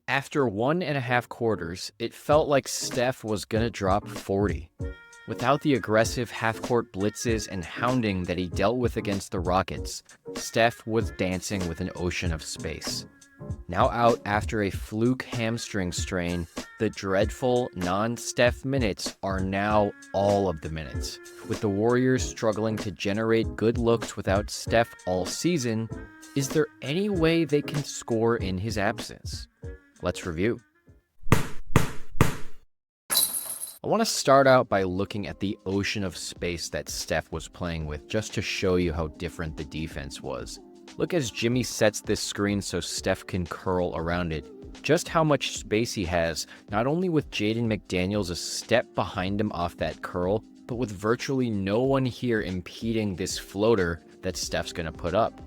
After 1.5 quarters, it felt like Steph was gonna drop 40. Without the aggressive half-court blitzes and hounding that he dealt with against the Rockets, Steph was dancing with an ocean of space. Now out after a fluke hamstring strain, the dreadful non-Steph minutes are now all of the minutes. With the Warriors struggling to generate good looks without Steph all season, is there any way they can score in his absence? Let's review. I want to start out by looking at the ocean of space that Steph was playing with, just to show you how different the defense was. Look as Jimmy sets this screen so Steph can curl around it. Just how much space he has, not only with Jaden McDaniels a step behind him off that curl, but with virtually no one here impeding this floater that Steph's going to put up.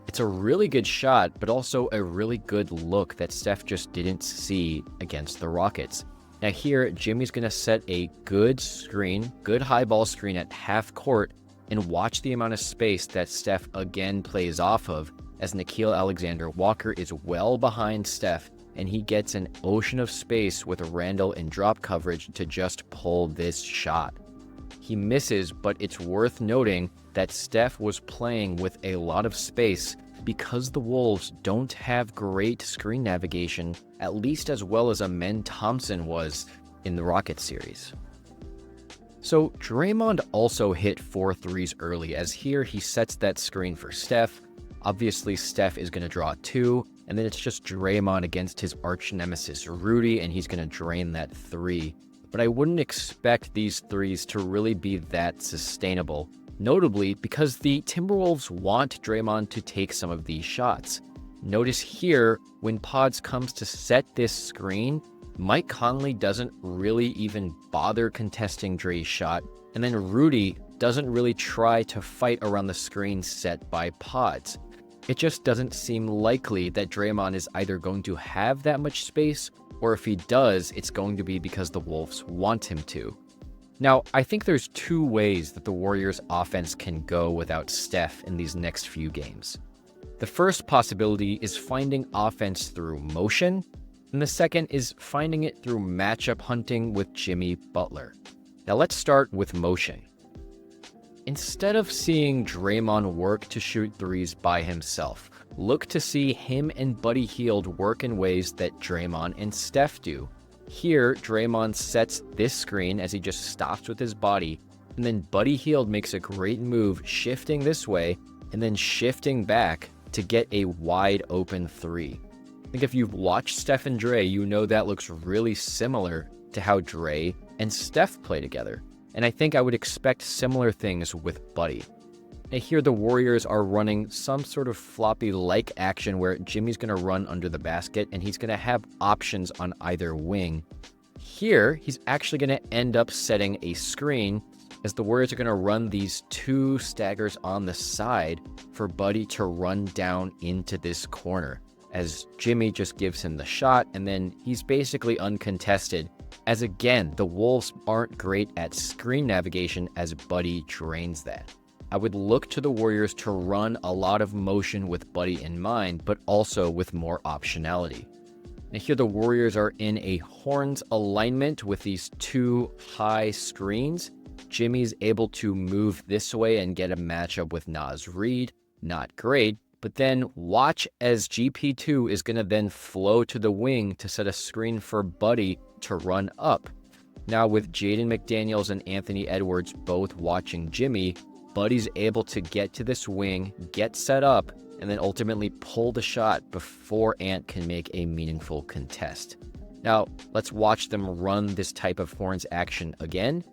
It's a really good shot, but also a really good look that Steph just didn't see against the Rockets. Now here, Jimmy's going to set a good screen, good high ball screen at half court, and watch the amount of space that Steph again plays off of, as Nickeil Alexander-Walker is well behind Steph, and he gets an ocean of space with Randall in drop coverage to just pull this shot. He misses, but it's worth noting that Steph was playing with a lot of space because the Wolves don't have great screen navigation, at least as well as Amen Thompson was in the Rockets series. So Draymond also hit 4 threes early, as here he sets that screen for Steph. Obviously Steph is going to draw 2, and then it's just Draymond against his arch nemesis Rudy, and he's going to drain that 3. But I wouldn't expect these threes to really be that sustainable, notably because the Timberwolves want Draymond to take some of these shots. Notice here, when Pods comes to set this screen, Mike Conley doesn't really even bother contesting Dre's shot, and then Rudy doesn't really try to fight around the screen set by Pods. It just doesn't seem likely that Draymond is either going to have that much space, or if he does, it's going to be because the Wolves want him to. Now, I think there's 2 ways that the Warriors' offense can go without Steph in these next few games. The first possibility is finding offense through motion, and the second is finding it through matchup hunting with Jimmy Butler. Now let's start with motion. Instead of seeing Draymond work to shoot threes by himself, look to see him and Buddy Hield work in ways that Draymond and Steph do. Here, Draymond sets this screen as he just stops with his body, and then Buddy Hield makes a great move shifting this way and then shifting back to get a wide open 3. I think if you've watched Steph and Dre, you know that looks really similar to how Dre and Steph play together. And I think I would expect similar things with Buddy. Now here the Warriors are running some sort of floppy-like action where Jimmy's going to run under the basket and he's going to have options on either wing. Here, he's actually going to end up setting a screen as the Warriors are going to run these 2 staggers on the side for Buddy to run down into this corner, as Jimmy just gives him the shot, and then he's basically uncontested, as again, the Wolves aren't great at screen navigation as Buddy drains that. I would look to the Warriors to run a lot of motion with Buddy in mind, but also with more optionality. Now here the Warriors are in a horns alignment with these 2 high screens. Jimmy's able to move this way and get a matchup with Naz Reid. Not great, but then watch as GP2 is going to then flow to the wing to set a screen for Buddy to run up. Now with Jaden McDaniels and Anthony Edwards both watching Jimmy, Buddy's able to get to this wing, get set up, and then ultimately pull the shot before Ant can make a meaningful contest. Now, let's watch them run this type of horns action again.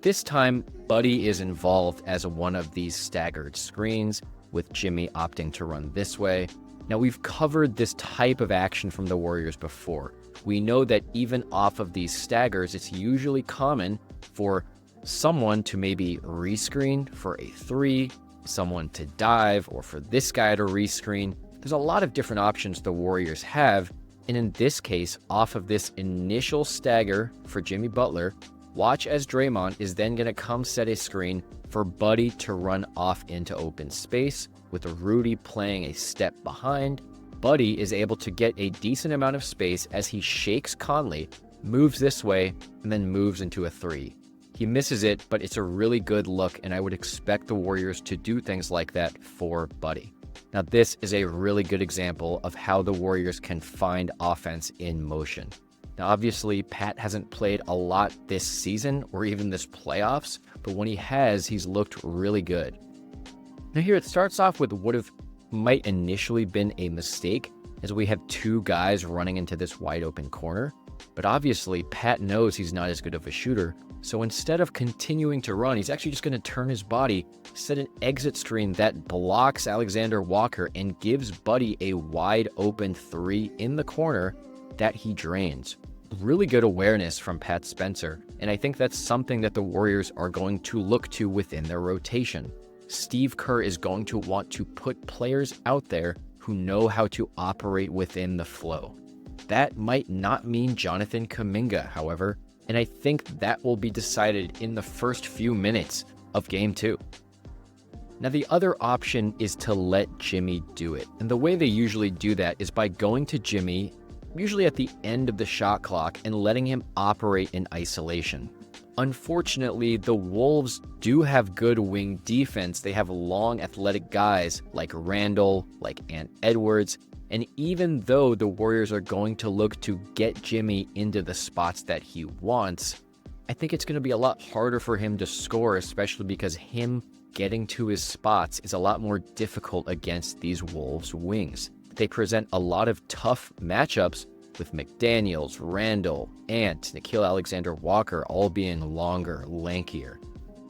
This time, Buddy is involved as one of these staggered screens, with Jimmy opting to run this way. Now, we've covered this type of action from the Warriors before. We know that even off of these staggers, it's usually common for someone to maybe rescreen for a 3, someone to dive, or for this guy to rescreen. There's a lot of different options the Warriors have, and in this case, off of this initial stagger for Jimmy Butler, watch as Draymond is then going to come set a screen for Buddy to run off into open space, with Rudy playing a step behind. Buddy is able to get a decent amount of space as he shakes Conley, moves this way, and then moves into a three. He misses it, but it's a really good look, and I would expect the Warriors to do things like that for Buddy. Now, this is a really good example of how the Warriors can find offense in motion. Now, obviously, Pat hasn't played a lot this season or even this playoffs, but when he has, he's looked really good. Now here it starts off with what might initially been a mistake, as we have two guys running into this wide open corner. But obviously, Pat knows he's not as good of a shooter, so instead of continuing to run, he's actually just going to turn his body, set an exit screen that blocks Alexander Walker and gives Buddy a wide open three in the corner that he drains. Really good awareness from Pat Spencer, and I think that's something that the Warriors are going to look to within their rotation. Steve Kerr is going to want to put players out there who know how to operate within the flow. That might not mean Jonathan Kuminga, however, and I think that will be decided in the first few minutes of Game 2. Now, the other option is to let Jimmy do it, and the way they usually do that is by going to Jimmy, usually at the end of the shot clock, and letting him operate in isolation. Unfortunately, the Wolves do have good wing defense. They have long, athletic guys like Randall, like Ant Edwards, and even though the Warriors are going to look to get Jimmy into the spots that he wants, I think it's going to be a lot harder for him to score, especially because him getting to his spots is a lot more difficult against these Wolves wings. They present a lot of tough matchups with McDaniels, Randall, Ant, Nickeil Alexander-Walker all being longer, lankier.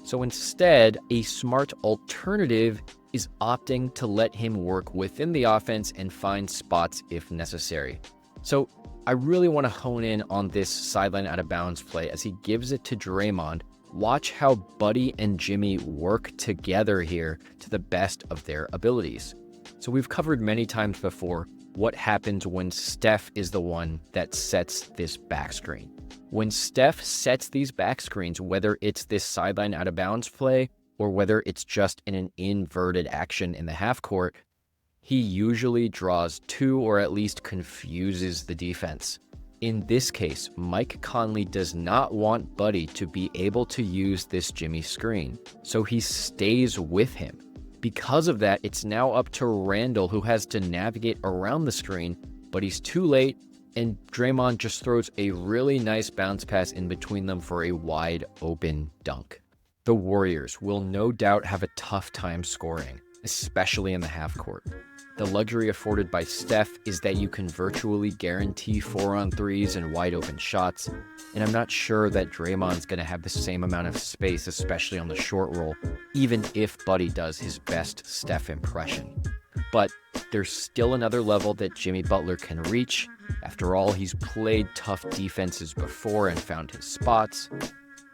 So instead, a smart alternative is opting to let him work within the offense and find spots if necessary. So I really want to hone in on this sideline out of bounds play as he gives it to Draymond. Watch how Buddy and Jimmy work together here to the best of their abilities. So we've covered many times before what happens when Steph is the one that sets this back screen. When Steph sets these back screens, whether it's this sideline out of bounds play or whether it's just in an inverted action in the half court, he usually draws two or at least confuses the defense. In this case, Mike Conley does not want Buddy to be able to use this Jimmy screen, so he stays with him. Because of that, it's now up to Randall, who has to navigate around the screen, but he's too late, and Draymond just throws a really nice bounce pass in between them for a wide open dunk. The Warriors will no doubt have a tough time scoring, especially in the half court. The luxury afforded by Steph is that you can virtually guarantee 4-on-3s and wide open shots, and I'm not sure that Draymond's going to have the same amount of space, especially on the short roll, even if Buddy does his best Steph impression. But there's still another level that Jimmy Butler can reach. After all, he's played tough defenses before and found his spots.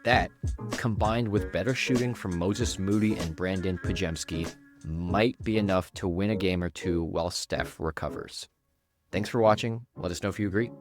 That, combined with better shooting from Moses Moody and Brandon Podziemski, might be enough to win a game or two while Steph recovers. Thanks for watching. Let us know if you agree.